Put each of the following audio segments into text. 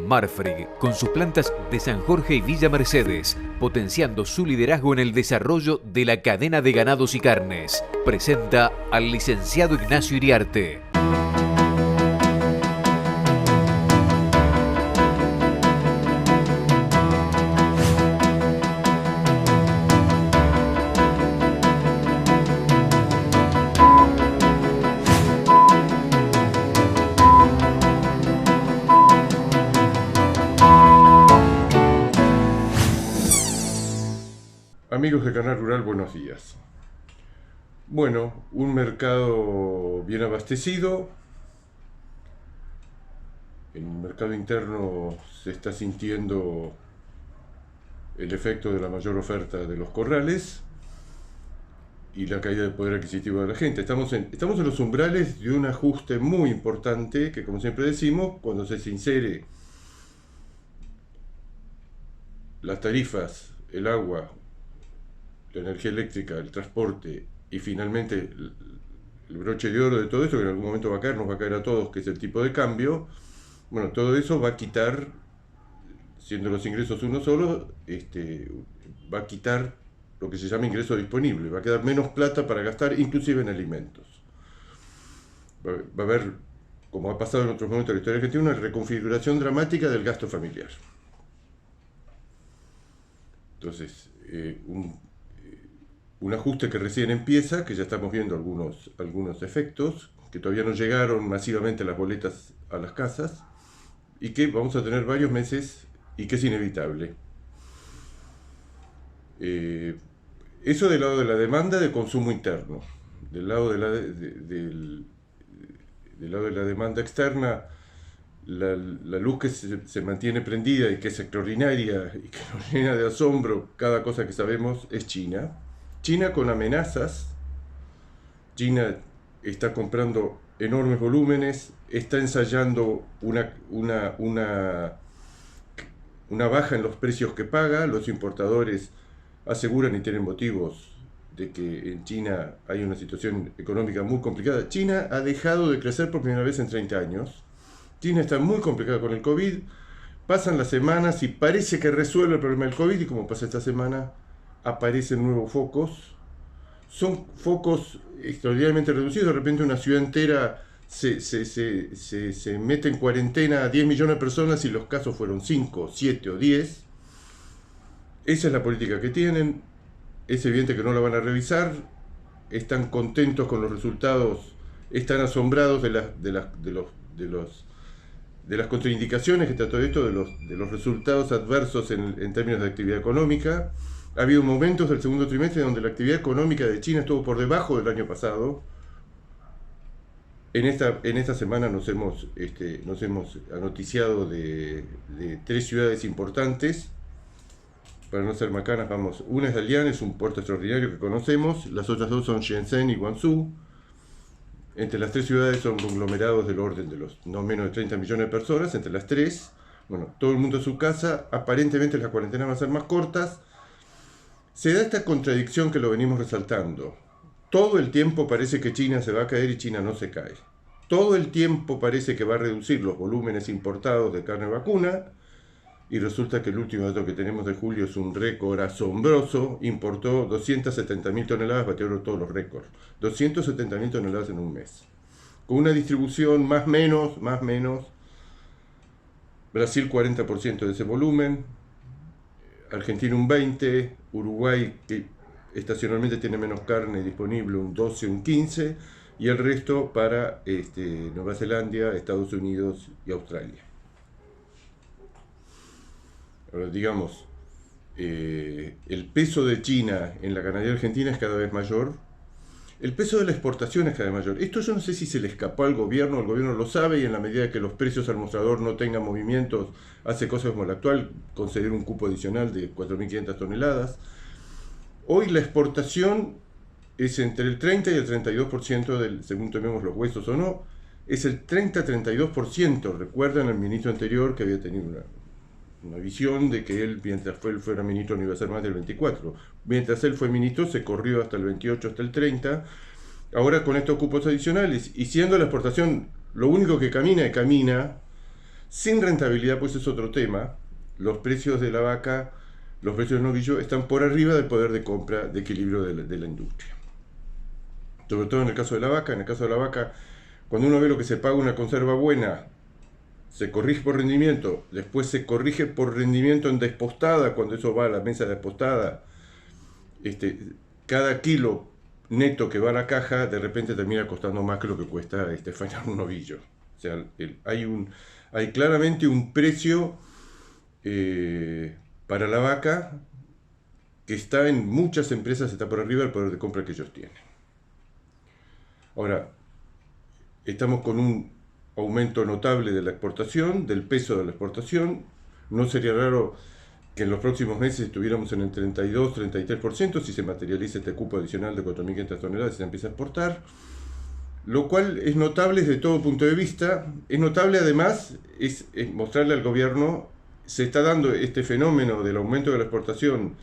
Marfrig, con sus plantas de San Jorge y Villa Mercedes, potenciando su liderazgo en el desarrollo de la cadena de ganados y carnes, presenta al licenciado Ignacio Iriarte. Amigos de Canal Rural, buenos días. Bueno, un mercado bien abastecido. En el mercado interno se está sintiendo el efecto de la mayor oferta de los corrales y la caída del poder adquisitivo de la gente. Estamos en los umbrales de un ajuste muy importante que, como siempre decimos, cuando se insere las tarifas, el agua, la energía eléctrica, el transporte y finalmente el broche de oro de todo esto, que en algún momento va a caer, nos va a caer a todos, que es el tipo de cambio. Bueno, todo eso va a quitar, siendo los ingresos uno solo, va a quitar lo que se llama ingreso disponible, va a quedar menos plata para gastar, inclusive en alimentos. Va a haber, como ha pasado en otros momentos de la historia argentina, una reconfiguración dramática del gasto familiar. Entonces, un ajuste que recién empieza, que ya estamos viendo algunos efectos, que todavía no llegaron masivamente las boletas a las casas, y que vamos a tener varios meses y que es inevitable. Eso del lado de la demanda de consumo interno. Del lado de la demanda externa, la luz que se mantiene prendida y que es extraordinaria y que nos llena de asombro cada cosa que sabemos es China. China con amenazas. China está comprando enormes volúmenes, está ensayando una baja en los precios que paga. Los importadores aseguran y tienen motivos de que en China hay una situación económica muy complicada. China ha dejado de crecer por primera vez en 30 años. China está muy complicada con el COVID. Pasan las semanas y parece que resuelve el problema del COVID, y como pasa esta semana, aparecen nuevos focos. Son focos extraordinariamente reducidos. De repente una ciudad entera se mete en cuarentena a 10 millones de personas y los casos fueron 5, 7 o 10. Esa es la política que tienen. Es evidente que no la van a revisar. Están contentos con los resultados. Están asombrados de las contraindicaciones que está todo esto, de los resultados adversos en términos de actividad económica. Ha habido momentos del segundo trimestre donde la actividad económica de China estuvo por debajo del año pasado. En esta semana nos hemos anoticiado de 3 ciudades importantes. Para no ser macanas, vamos. Una es Dalian, es un puerto extraordinario que conocemos. Las otras 2 son Shenzhen y Guangzhou. Entre las 3 ciudades son conglomerados del orden de los no menos de 30 millones de personas. Entre las 3, bueno, todo el mundo en su casa. Aparentemente las cuarentenas van a ser más cortas. Se da esta contradicción que lo venimos resaltando. Todo el tiempo parece que China se va a caer y China no se cae. Todo el tiempo parece que va a reducir los volúmenes importados de carne vacuna. Y resulta que el último dato que tenemos de julio es un récord asombroso. Importó 270.000 toneladas, batieron todos los récords. 270.000 toneladas en un mes. Con una distribución más menos. Brasil 40% de ese volumen. Argentina un 20%. Uruguay, que estacionalmente tiene menos carne disponible, un 12, un 15%. Y el resto para Nueva Zelanda, Estados Unidos y Australia. Ahora, digamos, el peso de China en la ganadería argentina es cada vez mayor. El peso de la exportación es cada vez mayor. Esto yo no sé si se le escapó al gobierno, el gobierno lo sabe, y en la medida que los precios al mostrador no tengan movimientos, hace cosas como la actual, conceder un cupo adicional de 4.500 toneladas. Hoy la exportación es entre el 30 y el 32%, según tomemos los huesos o no, es el 30-32%. Recuerdan al ministro anterior que había tenido una visión de que él, mientras él fuera ministro, no iba a ser más del 24. Mientras él fue ministro, se corrió hasta el 28, hasta el 30. Ahora con estos cupos adicionales, y siendo la exportación lo único que camina, sin rentabilidad, pues es otro tema. Los precios de la vaca, los precios del novillo están por arriba del poder de compra, de equilibrio de la industria. Sobre todo en el caso de la vaca. En el caso de la vaca, cuando uno ve lo que se paga una conserva buena, se corrige por rendimiento, después se corrige por rendimiento en despostada, cuando eso va a la mesa de despostada, cada kilo neto que va a la caja, de repente termina costando más que lo que cuesta faenar un novillo. O sea, hay claramente un precio para la vaca que está en muchas empresas, está por arriba del poder de compra que ellos tienen. Ahora, estamos con un aumento notable de la exportación, del peso de la exportación. No sería raro que en los próximos meses estuviéramos en el 32-33% si se materializa este cupo adicional de 4.500 toneladas y se empieza a exportar, lo cual es notable desde todo punto de vista. Es notable además, es mostrarle al gobierno, se está dando este fenómeno del aumento de la exportación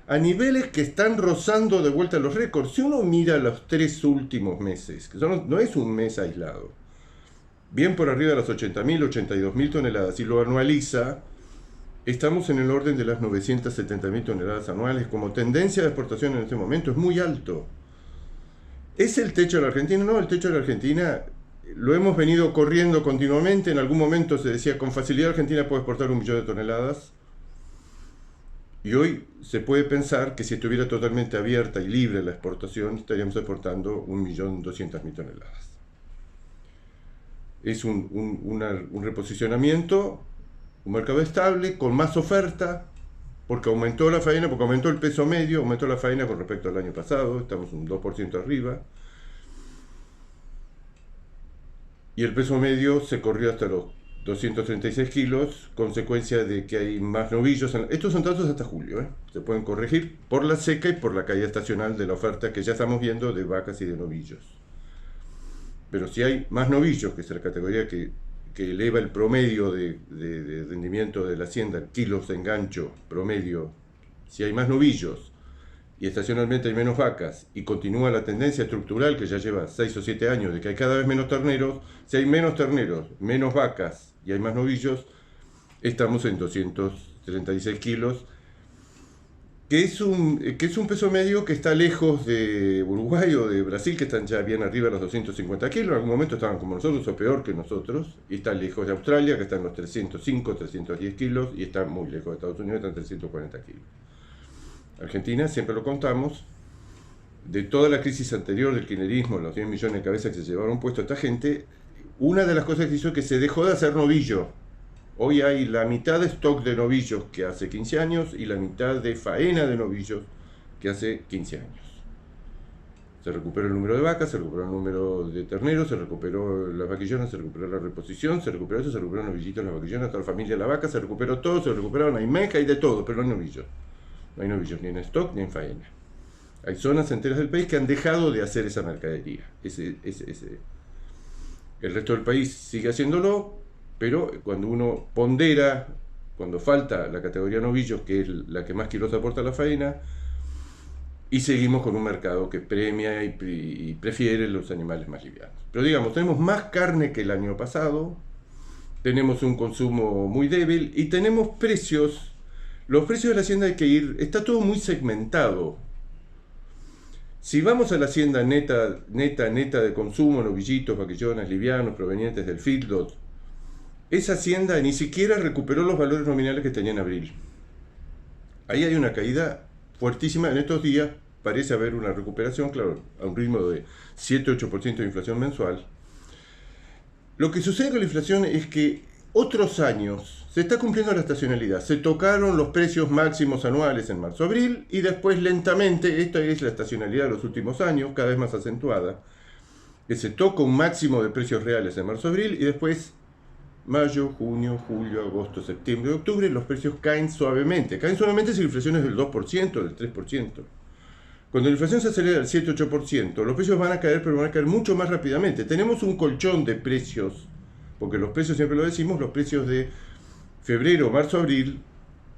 a niveles que están rozando de vuelta los récords. Si uno mira los 3 últimos meses, que no es un mes aislado, bien por arriba de las 80.000, 82.000 toneladas, y lo anualiza, estamos en el orden de las 970.000 toneladas anuales. Como tendencia de exportación en este momento es muy alto. ¿Es el techo de la Argentina? No, el techo de la Argentina lo hemos venido corriendo continuamente. En algún momento se decía, con facilidad Argentina puede exportar 1 millón de toneladas. Y hoy se puede pensar que si estuviera totalmente abierta y libre la exportación, estaríamos exportando 1.200.000 toneladas. Es un reposicionamiento, un mercado estable, con más oferta, porque aumentó la faena, porque aumentó el peso medio, aumentó la faena con respecto al año pasado, estamos un 2% arriba. Y el peso medio se corrió hasta los 236 kilos, consecuencia de que hay más novillos. Estos son datos hasta julio, se pueden corregir por la seca y por la caída estacional de la oferta que ya estamos viendo de vacas y de novillos. Pero si hay más novillos, que es la categoría que eleva el promedio de rendimiento de la hacienda, kilos de engancho promedio, si hay más novillos y estacionalmente hay menos vacas y continúa la tendencia estructural que ya lleva 6 o 7 años de que hay cada vez menos terneros, si hay menos terneros, menos vacas y hay más novillos, estamos en 236 kilos, que es un peso medio que está lejos de Uruguay o de Brasil, que están ya bien arriba de los 250 kilos, en algún momento estaban como nosotros o peor que nosotros, y está lejos de Australia, que está en los 305, 310 kilos, y está muy lejos de Estados Unidos, está en 340 kilos. Argentina, siempre lo contamos, de toda la crisis anterior del kirchnerismo, los 10 millones de cabezas que se llevaron puesto a esta gente, una de las cosas que hizo es que se dejó de hacer novillo. Hoy hay la mitad de stock de novillos que hace 15 años y la mitad de faena de novillos que hace 15 años. Se recuperó el número de vacas, se recuperó el número de terneros, se recuperó las vaquillonas, se recuperó la reposición, se recuperó eso, se recuperó novillitos, las vaquillonas, toda la familia de la vaca, se recuperó todo, se recuperaron, hay meja y de todo, pero no hay novillos. No hay novillos ni en stock ni en faena. Hay zonas enteras del país que han dejado de hacer esa mercadería. El resto del país sigue haciéndolo, pero cuando uno pondera, cuando falta la categoría novillos, que es la que más kilos aporta a la faena, y seguimos con un mercado que premia y prefiere los animales más livianos. Pero digamos, tenemos más carne que el año pasado, tenemos un consumo muy débil y tenemos precios. Los precios de la hacienda hay que ir, está todo muy segmentado. Si vamos a la hacienda neta de consumo, novillitos, vaquillonas, livianos, provenientes del feedlot, esa hacienda ni siquiera recuperó los valores nominales que tenía en abril. Ahí hay una caída fuertísima. En estos días parece haber una recuperación, claro, a un ritmo de 7-8% de inflación mensual. Lo que sucede con la inflación es que otros años se está cumpliendo la estacionalidad. Se tocaron los precios máximos anuales en marzo-abril y después lentamente, esta es la estacionalidad de los últimos años, cada vez más acentuada, que se toca un máximo de precios reales en marzo-abril y después mayo, junio, julio, agosto, septiembre, octubre, los precios caen suavemente. Caen suavemente si la inflación es del 2%, del 3%. Cuando la inflación se acelera al 7-8%, los precios van a caer, pero van a caer mucho más rápidamente. Tenemos un colchón de precios, porque los precios, siempre lo decimos, los precios de febrero, marzo, abril,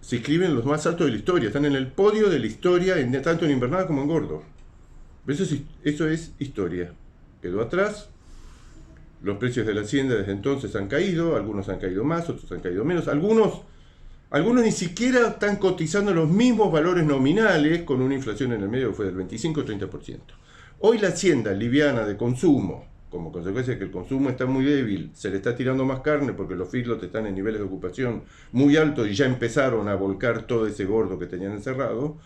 se inscriben los más altos de la historia. Están en el podio de la historia, tanto en invernada como en gordo. Eso es historia. Quedó atrás Los precios de la hacienda desde entonces han caído, algunos han caído más, otros han caído menos, algunos ni siquiera están cotizando los mismos valores nominales, con una inflación en el medio que fue del 25-30%. Hoy la hacienda liviana de consumo, como consecuencia de que el consumo está muy débil, se le está tirando más carne porque los feedlots están en niveles de ocupación muy altos y ya empezaron a volcar todo ese gordo que tenían encerrado.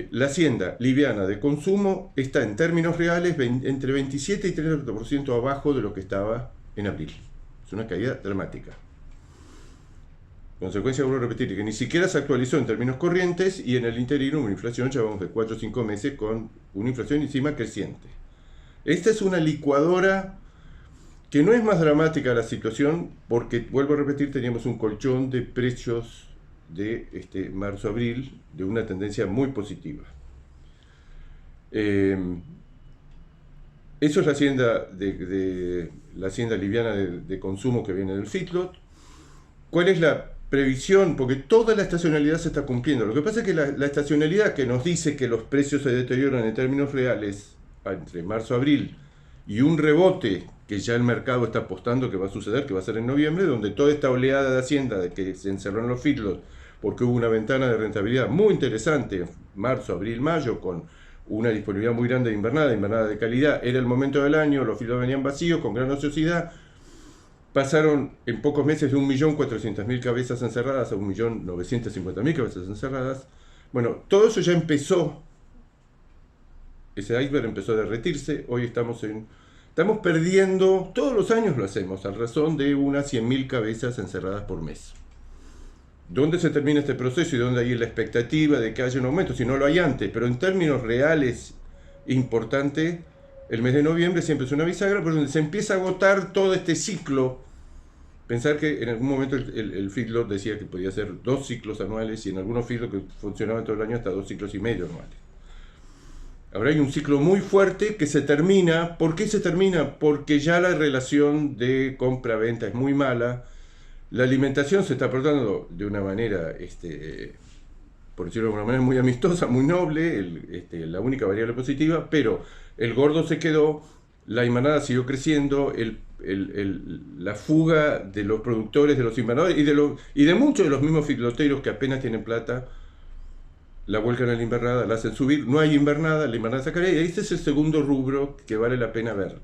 La hacienda liviana de consumo está en términos reales entre 27 y 30% abajo de lo que estaba en abril. Es una caída dramática. Consecuencia, vuelvo a repetir, que ni siquiera se actualizó en términos corrientes y en el interino una inflación, ya vamos de 4 o 5 meses con una inflación encima creciente. Esta es una licuadora que no es más dramática la situación porque, vuelvo a repetir, teníamos un colchón de precios de marzo-abril de una tendencia muy positiva. Eso es la hacienda, la hacienda liviana de consumo que viene del feedlot. ¿Cuál es la previsión? Porque toda la estacionalidad se está cumpliendo. Lo que pasa es que la estacionalidad que nos dice que los precios se deterioran en términos reales entre marzo y abril y un rebote que ya el mercado está apostando que va a suceder, que va a ser en noviembre, donde toda esta oleada de hacienda de que se encerraron los feedlots porque hubo una ventana de rentabilidad muy interesante, marzo, abril, mayo, con una disponibilidad muy grande de invernada de calidad, era el momento del año, los feedlots venían vacíos, con gran ociosidad. Pasaron en pocos meses de 1.400.000 cabezas encerradas a 1.950.000 cabezas encerradas. Bueno, todo eso ya empezó, ese iceberg empezó a derretirse. Hoy estamos perdiendo, todos los años lo hacemos, a razón de unas 100.000 cabezas encerradas por mes. ¿Dónde se termina este proceso y dónde hay la expectativa de que haya un aumento? Si no lo hay antes, pero en términos reales importante, el mes de noviembre siempre es una bisagra, pero donde se empieza a agotar todo este ciclo. Pensar que en algún momento el feedlot decía que podía ser 2 ciclos anuales y en algunos feedlots que funcionaban todo el año hasta 2 ciclos y medio anuales. Ahora hay un ciclo muy fuerte que se termina. ¿Por qué se termina? Porque ya la relación de compra-venta es muy mala. La alimentación se está portando de una manera, por decirlo de alguna manera, muy amistosa, muy noble, la única variable positiva, pero el gordo se quedó, la invernada siguió creciendo, la fuga de los productores, de los invernadores y de muchos de los mismos feedloteros que apenas tienen plata, la vuelcan a la invernada, la hacen subir, no hay invernada, la invernada se cae, y este es el segundo rubro que vale la pena ver.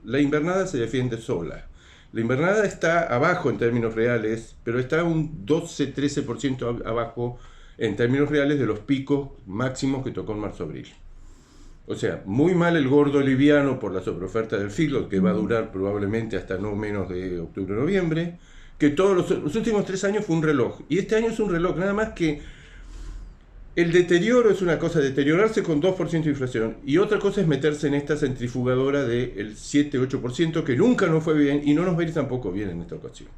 La invernada se defiende sola. La invernada está abajo en términos reales, pero está un 12-13% abajo en términos reales de los picos máximos que tocó en marzo-abril. O sea, muy mal el gordo liviano por la sobreoferta del feedlot, que va a durar probablemente hasta no menos de octubre-noviembre, que todos los últimos 3 años fue un reloj. Y este año es un reloj, nada más que el deterioro es una cosa, deteriorarse con 2% de inflación, y otra cosa es meterse en esta centrifugadora del 7-8%, que nunca nos fue bien y no nos va a ir tampoco bien en esta ocasión.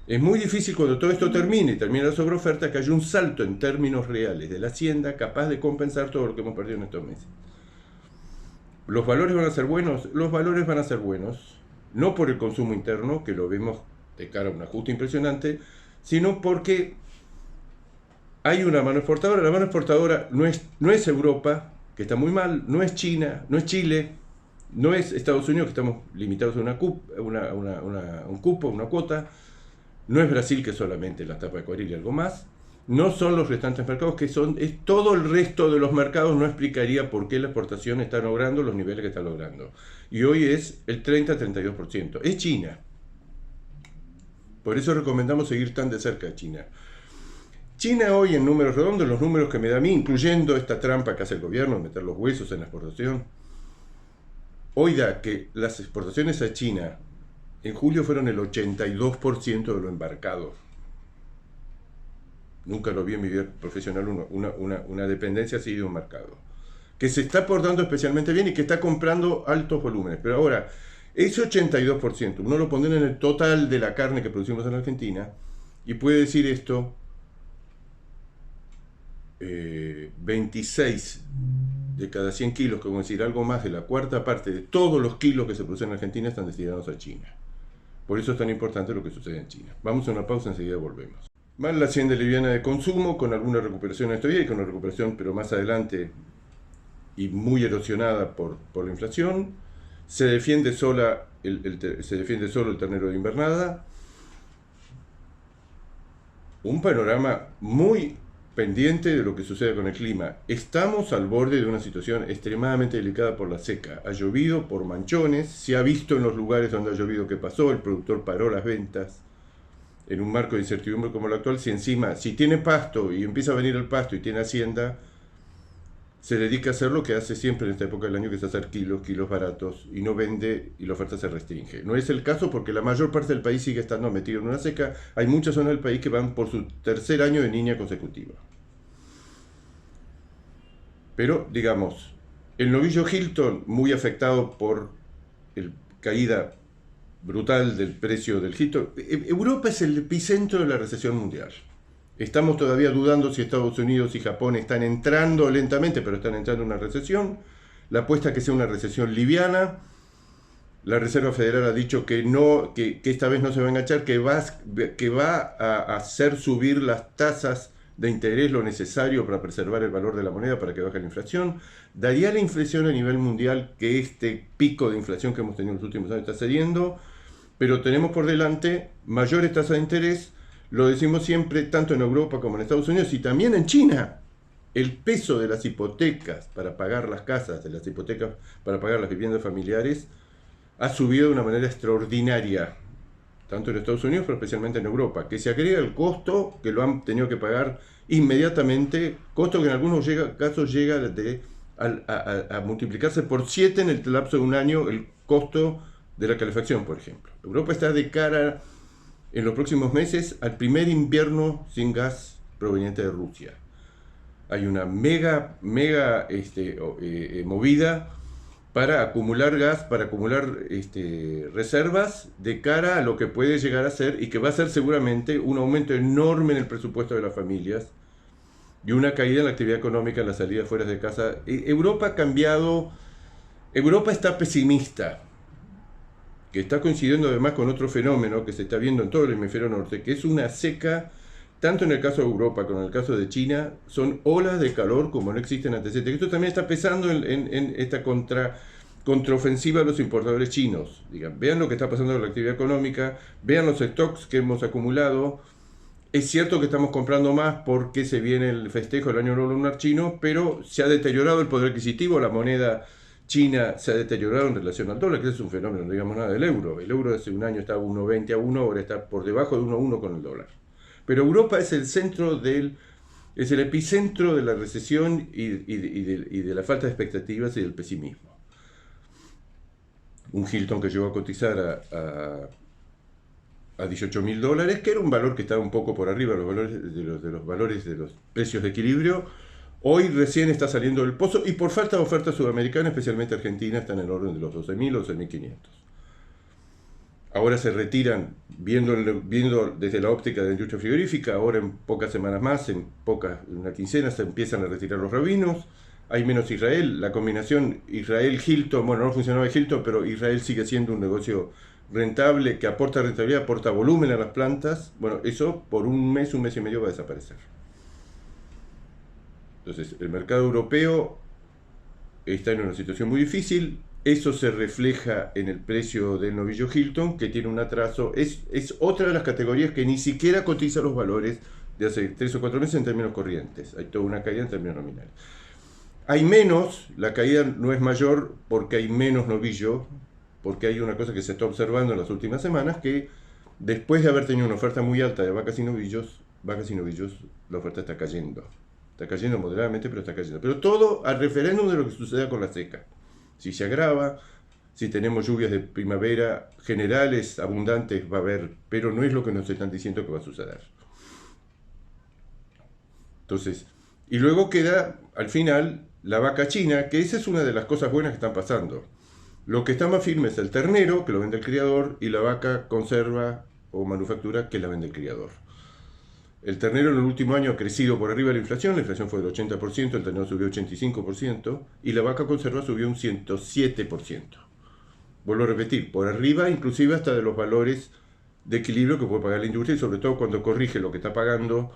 Es muy difícil cuando todo esto termine y termine la sobreoferta que haya un salto en términos reales de la hacienda capaz de compensar todo lo que hemos perdido en estos meses. ¿Los valores van a ser buenos? Los valores van a ser buenos, no por el consumo interno, que lo vemos de cara a un ajuste impresionante, sino porque hay una mano exportadora. La mano exportadora no es Europa, que está muy mal, no es China, no es Chile, no es Estados Unidos, que estamos limitados a un cupo, una cuota, no es Brasil, que solamente la tapa de cuadril y algo más, no son los restantes mercados, es todo el resto de los mercados. No explicaría por qué la exportación está logrando los niveles que está logrando. Y hoy es el 30-32%. Es China. Por eso recomendamos seguir tan de cerca a China. China hoy, en números redondos, los números que me da a mí, incluyendo esta trampa que hace el gobierno, meter los huesos en la exportación, hoy da que las exportaciones a China en julio fueron el 82% de lo embarcado. Nunca lo vi en mi vida profesional, una dependencia así de un mercado, que se está portando especialmente bien y que está comprando altos volúmenes. Pero ahora, ese 82%, uno lo pondrá en el total de la carne que producimos en Argentina, y puede decir esto, 26 de cada 100 kilos, como decir, algo más de la cuarta parte de todos los kilos que se producen en Argentina están destinados a China. Por eso es tan importante lo que sucede en China. Vamos a una pausa, enseguida volvemos. Mal la hacienda liviana de consumo, con alguna recuperación estos días, y con una recuperación, pero más adelante, y muy erosionada por la inflación. Se defiende sola se defiende solo el ternero de invernada. Un panorama muy pendiente de lo que sucede con el clima. Estamos al borde de una situación extremadamente delicada por la seca. Ha llovido por manchones, se ha visto en los lugares donde ha llovido qué pasó, el productor paró las ventas. En un marco de incertidumbre como el actual, si tiene pasto y empieza a venir el pasto y tiene hacienda, se dedica a hacer lo que hace siempre en esta época del año, que es hacer kilos baratos, y no vende y la oferta se restringe. No es el caso porque la mayor parte del país sigue estando metido en una seca. Hay muchas zonas del país que van por su tercer año de niña consecutiva. Pero, digamos, el novillo Hilton, muy afectado por la caída brutal del precio del Hilton. Europa es el epicentro de la recesión mundial. Estamos todavía dudando si Estados Unidos y Japón están entrando lentamente, pero están entrando en una recesión. La apuesta es que sea una recesión liviana. La Reserva Federal ha dicho que esta vez no se va a enganchar, que va a hacer subir las tasas de interés lo necesario para preservar el valor de la moneda, para que baje la inflación. Daría la inflación a nivel mundial que este pico de inflación que hemos tenido en los últimos años está cediendo, pero tenemos por delante mayores tasas de interés. Lo decimos siempre, tanto en Europa como en Estados Unidos y también en China. El peso de las hipotecas para pagar las casas, de las hipotecas para pagar las viviendas familiares, ha subido de una manera extraordinaria, tanto en Estados Unidos, pero especialmente en Europa, que se agrega el costo que lo han tenido que pagar inmediatamente, costo que en algunos casos llega a multiplicarse por 7 en el lapso de un año, el costo de la calefacción, por ejemplo. Europa está de cara en los próximos meses al primer invierno sin gas proveniente de Rusia. Hay una mega movida para acumular gas, para acumular reservas de cara a lo que puede llegar a ser, y que va a ser seguramente un aumento enorme en el presupuesto de las familias y una caída en la actividad económica, en las salidas fuera de casa. Europa ha cambiado, Europa está pesimista, que está coincidiendo además con otro fenómeno que se está viendo en todo el hemisferio norte, que es una seca. Tanto en el caso de Europa como en el caso de China, son olas de calor como no existen antecedentes. Esto también está pesando en esta contraofensiva de los importadores chinos. Vean lo que está pasando con la actividad económica, vean los stocks que hemos acumulado. Es cierto que estamos comprando más porque se viene el festejo del año nuevo lunar chino, pero se ha deteriorado el poder adquisitivo, la moneda china se ha deteriorado en relación al dólar, que es un fenómeno, no digamos nada del euro. El euro hace un año estaba 1,20 a 1, ahora está por debajo de 1,1 con el dólar. Pero Europa es el epicentro de la recesión y de la falta de expectativas y del pesimismo. Un Hilton que llegó a cotizar a $18.000, que era un valor que estaba un poco por arriba de los valores de los precios de equilibrio, hoy recién está saliendo del pozo, y por falta de oferta sudamericana, especialmente argentina, está en el orden de los 12.000 o 12.500. Ahora se retiran, viendo desde la óptica de la industria frigorífica, ahora en pocas semanas más, en una quincena, se empiezan a retirar los rabinos, hay menos Israel, la combinación Israel-Hilton, bueno, no funcionaba Hilton, pero Israel sigue siendo un negocio rentable, que aporta rentabilidad, aporta volumen a las plantas. Bueno, eso por un mes y medio va a desaparecer. Entonces, el mercado europeo está en una situación muy difícil. Eso se refleja en el precio del novillo Hilton, que tiene un atraso. Es otra de las categorías que ni siquiera cotiza los valores de hace 3 o 4 meses en términos corrientes. Hay toda una caída en términos nominales. Hay menos, la caída no es mayor porque hay menos novillo, porque hay una cosa que se está observando en las últimas semanas, que después de haber tenido una oferta muy alta de vacas y novillos, la oferta está cayendo. Está cayendo moderadamente, pero está cayendo. Pero todo al referéndum de lo que suceda con la seca. Si se agrava, si tenemos lluvias de primavera generales, abundantes, va a haber, pero no es lo que nos están diciendo que va a suceder. Entonces, y luego queda, al final, la vaca china, que esa es una de las cosas buenas que están pasando. Lo que está más firme es el ternero, que lo vende el criador, y la vaca conserva o manufactura, que la vende el criador. El ternero en el último año ha crecido por arriba de la inflación fue del 80%, el ternero subió 85%, y la vaca conserva subió un 107%. Vuelvo a repetir, por arriba inclusive hasta de los valores de equilibrio que puede pagar la industria, y sobre todo cuando corrige lo que está pagando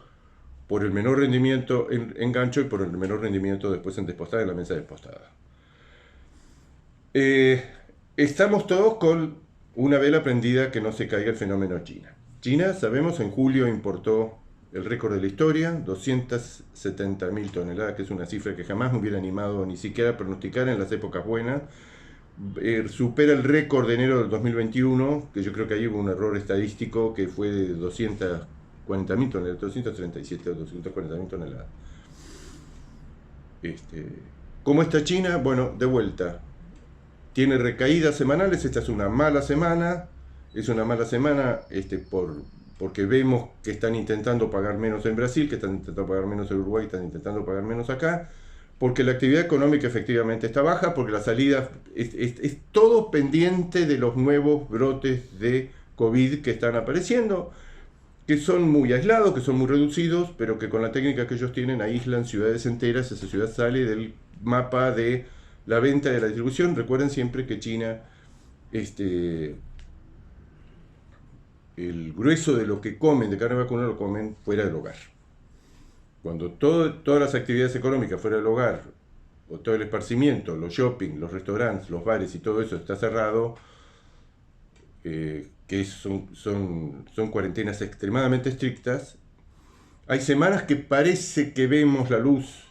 por el menor rendimiento en gancho y por el menor rendimiento después en despostada, en la mesa despostada. Estamos todos con una vela prendida que no se caiga el fenómeno China. China, sabemos, en julio importó el récord de la historia, 270.000 toneladas, que es una cifra que jamás me hubiera animado ni siquiera a pronosticar en las épocas buenas. Supera el récord de enero del 2021, que yo creo que ahí hubo un error estadístico, que fue de 240.000 toneladas, 237 o 240.000 toneladas. ¿Cómo está China? Bueno, de vuelta. Tiene recaídas semanales, esta es una mala semana. Es una mala semana porque vemos que están intentando pagar menos en Brasil, que están intentando pagar menos en Uruguay, que están intentando pagar menos acá, porque la actividad económica efectivamente está baja, porque la salida es todo pendiente de los nuevos brotes de COVID que están apareciendo, que son muy aislados, que son muy reducidos, pero que con la técnica que ellos tienen aíslan ciudades enteras. Esa ciudad sale del mapa de la venta y de la distribución. Recuerden siempre que China, el grueso de lo que comen de carne vacuna lo comen fuera del hogar. Cuando todas las actividades económicas fuera del hogar, o todo el esparcimiento, los shopping, los restaurantes, los bares y todo eso está cerrado, que son cuarentenas extremadamente estrictas, hay semanas que parece que vemos la luz,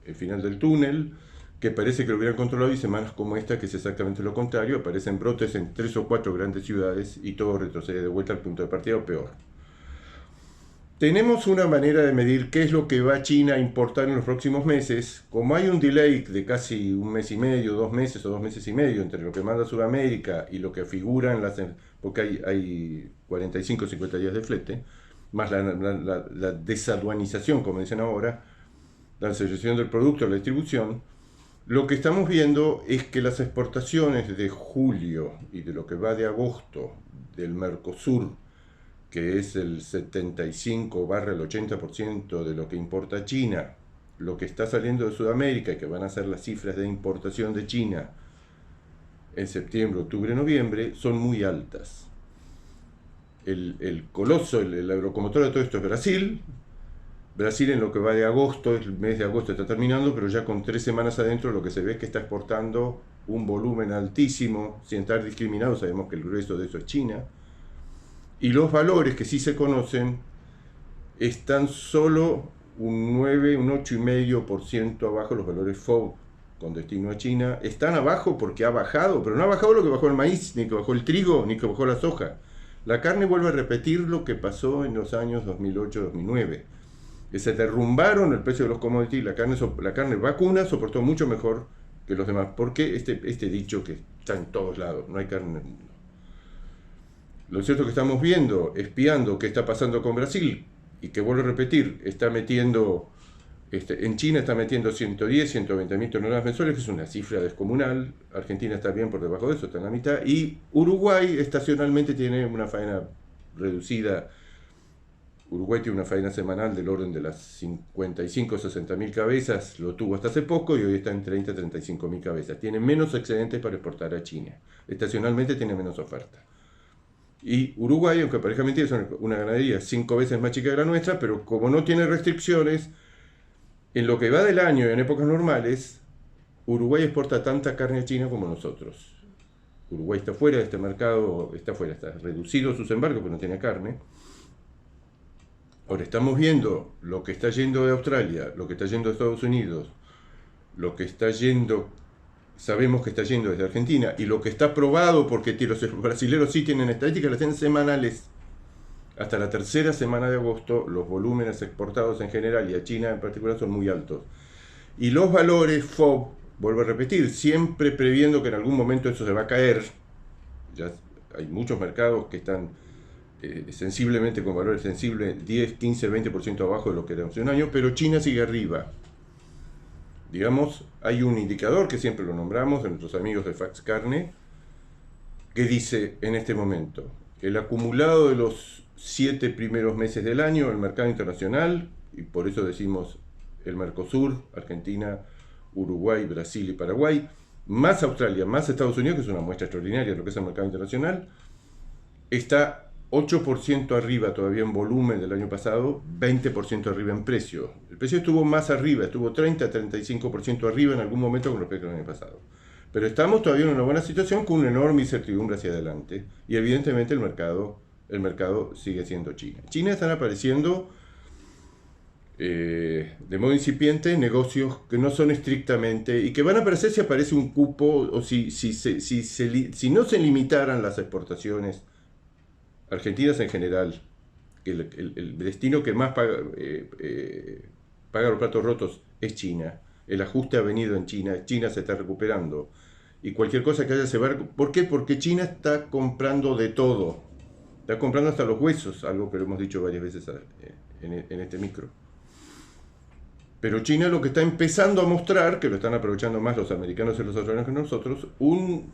el final del túnel, que parece que lo hubieran controlado, y semanas como esta, que es exactamente lo contrario, aparecen brotes en 3 o 4 grandes ciudades y todo retrocede de vuelta al punto de partida o peor. Tenemos una manera de medir qué es lo que va China a importar en los próximos meses. Como hay un delay de casi 1 mes y medio, 2 meses o 2 meses y medio entre lo que manda Sudamérica y lo que figura en las... porque hay 45 o 50 días de flete, más la desaduanización, como dicen ahora, la asociación del producto, la distribución. Lo que estamos viendo es que las exportaciones de julio y de lo que va de agosto del Mercosur, que es el 75-80% de lo que importa China, lo que está saliendo de Sudamérica, y que van a ser las cifras de importación de China en septiembre, octubre, noviembre, son muy altas. El coloso, la locomotora de todo esto es Brasil. Brasil, en lo que va de agosto, el mes de agosto está terminando, pero ya con 3 semanas adentro lo que se ve es que está exportando un volumen altísimo, sin estar discriminado. Sabemos que el grueso de eso es China. Y los valores que sí se conocen están solo un 9, un 8,5% abajo, los valores FOB con destino a China. Están abajo porque ha bajado, pero no ha bajado lo que bajó el maíz, ni que bajó el trigo, ni que bajó la soja. La carne vuelve a repetir lo que pasó en los años 2008-2009. Que se derrumbaron el precio de los commodities. La carne vacuna soportó mucho mejor que los demás. Porque este dicho que está en todos lados, no hay carne en el mundo. Lo cierto es que estamos viendo, espiando qué está pasando con Brasil, y que vuelvo a repetir, está metiendo, en China está metiendo 110, 120.000 toneladas mensuales, que es una cifra descomunal. Argentina está bien por debajo de eso, está en la mitad, y Uruguay estacionalmente tiene una faena reducida. Uruguay tiene una faena semanal del orden de las 55 o 60.000 cabezas, lo tuvo hasta hace poco, y hoy está en 30 o 35.000 cabezas. Tiene menos excedentes para exportar a China. Estacionalmente tiene menos oferta. Y Uruguay, aunque parezca mentira, es una ganadería 5 veces más chica que la nuestra, pero como no tiene restricciones, en lo que va del año y en épocas normales, Uruguay exporta tanta carne a China como nosotros. Uruguay está fuera de este mercado, está reducido sus embargos, pero no tiene carne. Ahora estamos viendo lo que está yendo de Australia, lo que está yendo de Estados Unidos, lo que está yendo, sabemos que está yendo desde Argentina, y lo que está probado, porque los brasileños sí tienen estadísticas, las tienen semanales. Hasta la tercera semana de agosto, los volúmenes exportados en general y a China en particular son muy altos. Y los valores FOB, vuelvo a repetir, siempre previendo que en algún momento eso se va a caer. Ya hay muchos mercados que están sensiblemente con valores sensibles, 10, 15, 20% abajo de lo que era hace un año, pero China sigue arriba. Digamos, hay un indicador que siempre lo nombramos de nuestros amigos de Fax Carne, que dice en este momento, el acumulado de los 7 primeros meses del año, el mercado internacional, y por eso decimos el Mercosur, Argentina, Uruguay, Brasil y Paraguay, más Australia, más Estados Unidos, que es una muestra extraordinaria de lo que es el mercado internacional, está 8% arriba todavía en volumen del año pasado, 20% arriba en precio. El precio estuvo más arriba, estuvo 30-35% arriba en algún momento con respecto al año pasado. Pero estamos todavía en una buena situación con una enorme incertidumbre hacia adelante. Y evidentemente el mercado sigue siendo China. En China están apareciendo de modo incipiente negocios que no son estrictamente, y que van a aparecer si aparece un cupo o si no se limitaran las exportaciones argentinas en general, que el destino que más paga los platos rotos es China. El ajuste ha venido en China, China se está recuperando. Y cualquier cosa que haya se va. ¿Por qué? Porque China está comprando de todo. Está comprando hasta los huesos, algo que lo hemos dicho varias veces en este micro. Pero China lo que está empezando a mostrar, que lo están aprovechando más los americanos y los australianos que nosotros, un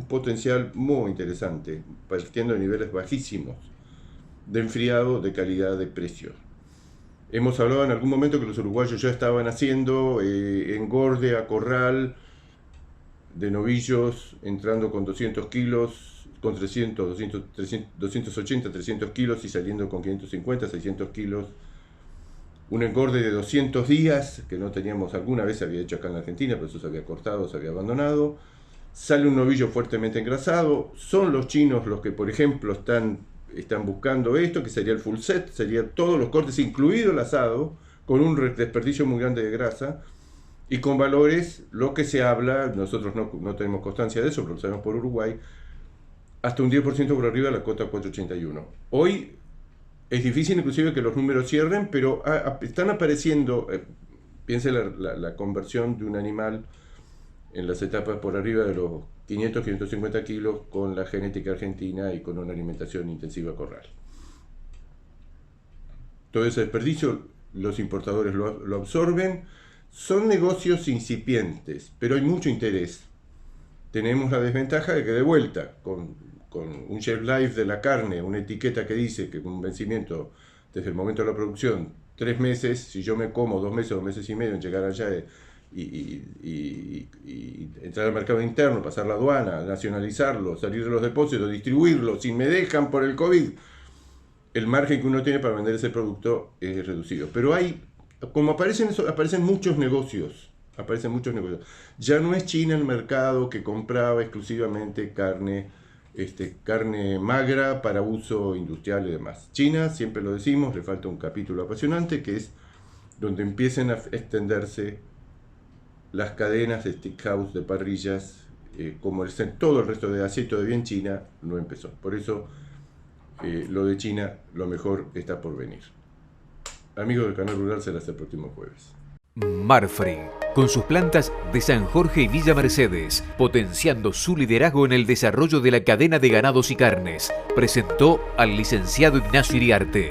potencial muy interesante, partiendo de niveles bajísimos, de enfriado, de calidad, de precio. Hemos hablado en algún momento que los uruguayos ya estaban haciendo engorde a corral de novillos, entrando con 200 kilos, con 300, 280, 300 kilos y saliendo con 550, 600 kilos. Un engorde de 200 días, que no teníamos, alguna vez se había hecho acá en la Argentina, pero eso se había cortado, se había abandonado. Sale un novillo fuertemente engrasado. Son los chinos los que, por ejemplo, están buscando esto, que sería el full set, sería todos los cortes, incluido el asado, con un desperdicio muy grande de grasa, y con valores, lo que se habla, nosotros no tenemos constancia de eso, pero lo sabemos por Uruguay, hasta un 10% por arriba de la cota 481. Hoy es difícil inclusive que los números cierren, pero están apareciendo, piense la conversión de un animal en las etapas por arriba de los 500, 550 kilos con la genética argentina y con una alimentación intensiva corral. Todo ese desperdicio los importadores lo absorben. Son negocios incipientes, pero hay mucho interés. Tenemos la desventaja de que de vuelta, con un shelf life de la carne, una etiqueta que dice que con un vencimiento desde el momento de la producción, 3 meses, si yo me como 2 meses, 2 meses y medio en llegar allá y entrar al mercado interno, pasar la aduana, nacionalizarlo, salir de los depósitos, distribuirlo, si me dejan por el COVID, el margen que uno tiene para vender ese producto es reducido. Pero como aparecen muchos negocios, Ya no es China el mercado que compraba exclusivamente carne magra para uso industrial y demás. China, siempre lo decimos, le falta un capítulo apasionante, que es donde empiecen a extenderse las cadenas de steakhouse, de parrillas, como todo el resto de Asia, todavía en China no empezó. Por eso, lo de China, lo mejor está por venir. Amigos del Canal Rural, será hasta el próximo jueves. Marfrig, con sus plantas de San Jorge y Villa Mercedes, potenciando su liderazgo en el desarrollo de la cadena de ganados y carnes, presentó al licenciado Ignacio Iriarte.